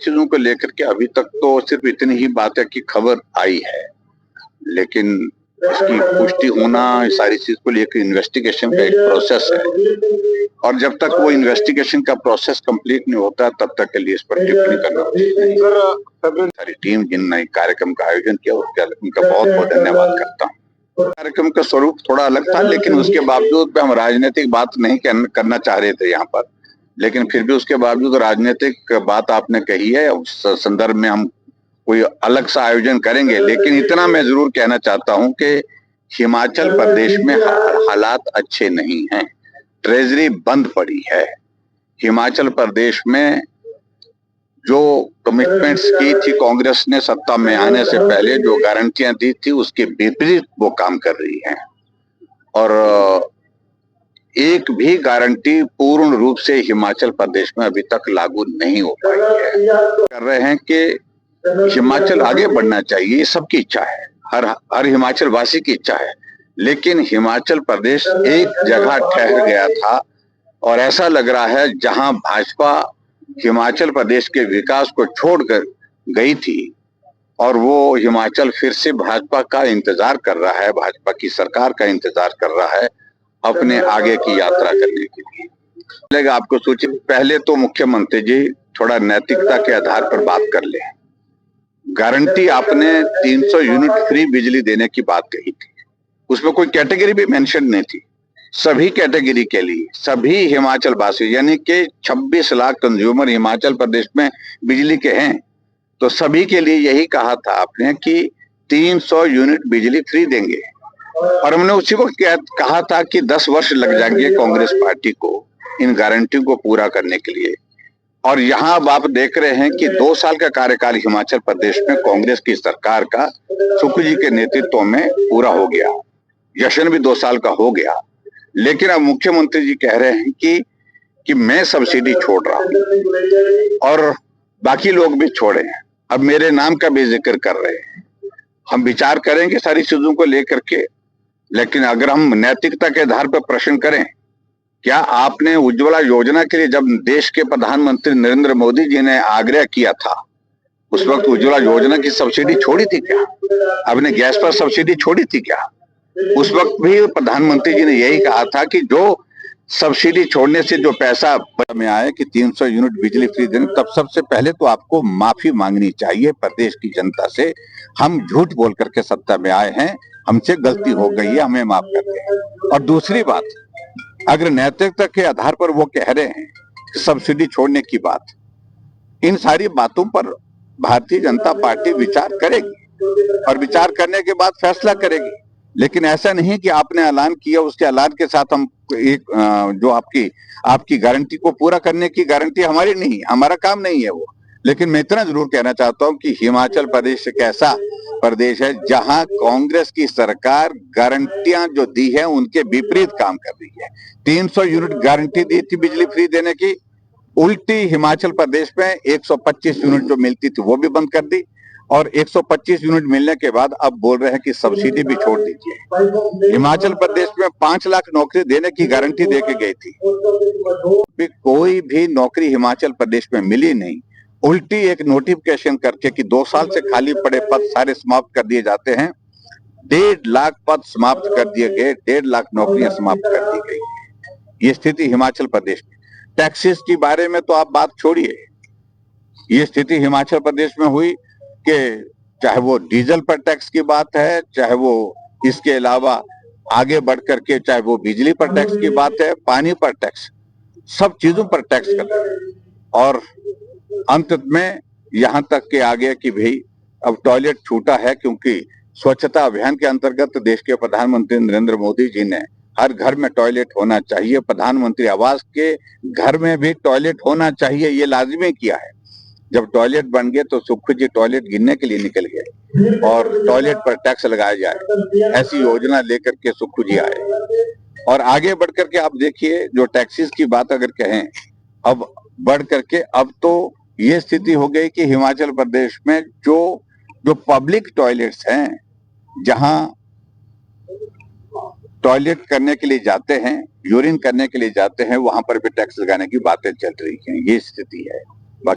चीजों को लेकर के अभी तक तो सिर्फ इतनी ही बात है कि खबर आई है, लेकिन इसकी पुष्टि होना, सारी चीज को लेकर इन्वेस्टिगेशन का एक प्रोसेस है और जब तक वो इन्वेस्टिगेशन का प्रोसेस कंप्लीट नहीं होता तब तक के लिए इस पर टिप्पणी करना उचित। सारी टीम जिनने कार्यक्रम का आयोजन किया उनका बहुत बहुत धन्यवाद करता हूँ। कार्यक्रम का स्वरूप थोड़ा अलग था, लेकिन उसके बावजूद हम राजनीतिक बात नहीं करना चाह रहे थे यहाँ पर, लेकिन फिर भी उसके बावजूद राजनीतिक बात आपने कही है, उस संदर्भ में हम कोई अलग सा आयोजन करेंगे। लेकिन इतना मैं जरूर कहना चाहता हूं कि हिमाचल प्रदेश में हालात अच्छे नहीं हैं, ट्रेजरी बंद पड़ी है। हिमाचल प्रदेश में जो कमिटमेंट्स की थी कांग्रेस ने सत्ता में आने से पहले, जो गारंटियां दी थी, उसके विपरीत वो काम कर रही है और एक भी गारंटी पूर्ण रूप से हिमाचल प्रदेश में अभी तक लागू नहीं हो पाई है। कर रहे हैं कि हिमाचल आगे बढ़ना चाहिए, ये सबकी इच्छा है, हर हिमाचल वासी की इच्छा है, लेकिन हिमाचल प्रदेश एक जगह ठहर गया था और ऐसा लग रहा है जहां भाजपा हिमाचल प्रदेश के विकास को छोड़कर गई थी और वो हिमाचल फिर से भाजपा का इंतजार कर रहा है, भाजपा की सरकार का इंतजार कर रहा है अपने आगे की यात्रा करने के लिए। चलेगा आपको सूचित, पहले तो मुख्यमंत्री जी थोड़ा नैतिकता के आधार पर बात कर ले। गारंटी आपने 300 यूनिट फ्री बिजली देने की बात कही थी, उसमें कोई कैटेगरी भी मेंशन नहीं थी। सभी कैटेगरी के लिए, सभी हिमाचल वासी, यानी कि 26 लाख कंज्यूमर हिमाचल प्रदेश में बिजली के हैं, तो सभी के लिए यही कहा था आपने कि 300 यूनिट बिजली फ्री देंगे और हमने उसी वक्त कहा था कि 10 वर्ष लग जाएंगे कांग्रेस पार्टी को इन गारंटी को पूरा करने के लिए। और यहाँ अब आप देख रहे हैं कि 2 साल का कार्यकाल हिमाचल प्रदेश में कांग्रेस की सरकार का सुक्खू जी के नेतृत्व में पूरा हो गया, जश्न भी 2 साल का हो गया, लेकिन अब मुख्यमंत्री जी कह रहे हैं कि मैं सब्सिडी छोड़ रहा हूं और बाकी लोग भी छोड़े, अब मेरे नाम का भी जिक्र कर रहे हैं। हम विचार करेंगे सारी चीजों को लेकर के, लेकिन अगर हम नैतिकता के आधार पर प्रश्न करें, क्या आपने उज्ज्वला योजना के लिए जब देश के प्रधानमंत्री नरेंद्र मोदी जी ने आग्रह किया था, उस वक्त उज्ज्वला योजना की सब्सिडी छोड़ी थी क्या? आपने गैस पर सब्सिडी छोड़ी थी क्या? उस वक्त भी प्रधानमंत्री जी ने यही कहा था कि जो सब्सिडी छोड़ने से जो पैसा में आए कि 300 यूनिट बिजली फ्री देने, तब सबसे पहले तो आपको माफी मांगनी चाहिए प्रदेश की जनता से। हम झूठ बोल करके सत्ता में आए हैं, हमसे गलती हो गई है, हमें माफ कर दें। और दूसरी बात, अगर नैतिकता के आधार पर वो कह रहे हैं सब्सिडी छोड़ने की बात, इन सारी बातों पर भारतीय जनता पार्टी विचार करेगी और विचार करने के बाद फैसला करेगी। लेकिन ऐसा नहीं कि आपने ऐलान किया, उसके ऐलान के साथ हम एक जो आपकी गारंटी को पूरा करने की गारंटी हमारी नहीं, हमारा काम नहीं है वो। लेकिन मैं इतना जरूर कहना चाहता हूं कि हिमाचल प्रदेश एक ऐसा प्रदेश है जहां कांग्रेस की सरकार गारंटियां जो दी है उनके विपरीत काम कर रही है। 300 यूनिट गारंटी दी थी बिजली फ्री देने की, उल्टी हिमाचल प्रदेश में 125 यूनिट जो मिलती थी वो भी बंद कर दी और 125 यूनिट मिलने के बाद अब बोल रहे हैं कि सब्सिडी भी छोड़ दीजिए। हिमाचल प्रदेश में 5 लाख नौकरी देने की गारंटी देके गई थी, कोई भी नौकरी हिमाचल प्रदेश में मिली नहीं। उल्टी एक नोटिफिकेशन करके कि 2 साल से खाली पड़े पद सारे समाप्त कर दिए जाते हैं, 1.5 लाख पद समाप्त कर दिए गए, 1.5 लाख नौकरियां समाप्त कर दी गई। ये स्थिति हिमाचल प्रदेश में। टैक्सेस के बारे में तो आप बात छोड़िए, ये स्थिति हिमाचल प्रदेश में हुई कि चाहे वो डीजल पर टैक्स की बात है, चाहे वो इसके अलावा आगे बढ़ करके चाहे वो बिजली पर टैक्स की बात है, पानी पर टैक्स, सब चीजों पर टैक्स कर रहे हैं। और अंत में यहां तक के आगे कि भाई अब टॉयलेट छूटा है, क्योंकि स्वच्छता अभियान के अंतर्गत देश के प्रधानमंत्री नरेंद्र मोदी जी ने हर घर में टॉयलेट होना चाहिए, प्रधानमंत्री आवास के घर में भी टॉयलेट होना चाहिए, ये लाजिमी किया है। जब टॉयलेट बन गए तो सुक्खू जी टॉयलेट गिनने के लिए निकल गए और टॉयलेट पर टैक्स लगाया जाए, ऐसी योजना लेकर के सुक्खू जी आए। और आगे बढ़ करके आप देखिए, जो टैक्सेस की बात अगर कहें, अब बढ़ करके अब तो ये स्थिति हो गई कि हिमाचल प्रदेश में जो पब्लिक टॉयलेट्स हैं, जहां टॉयलेट करने के लिए जाते हैं, यूरिन करने के लिए जाते हैं, वहां पर भी टैक्स लगाने की बातें चल रही हैं। ये स्थिति है।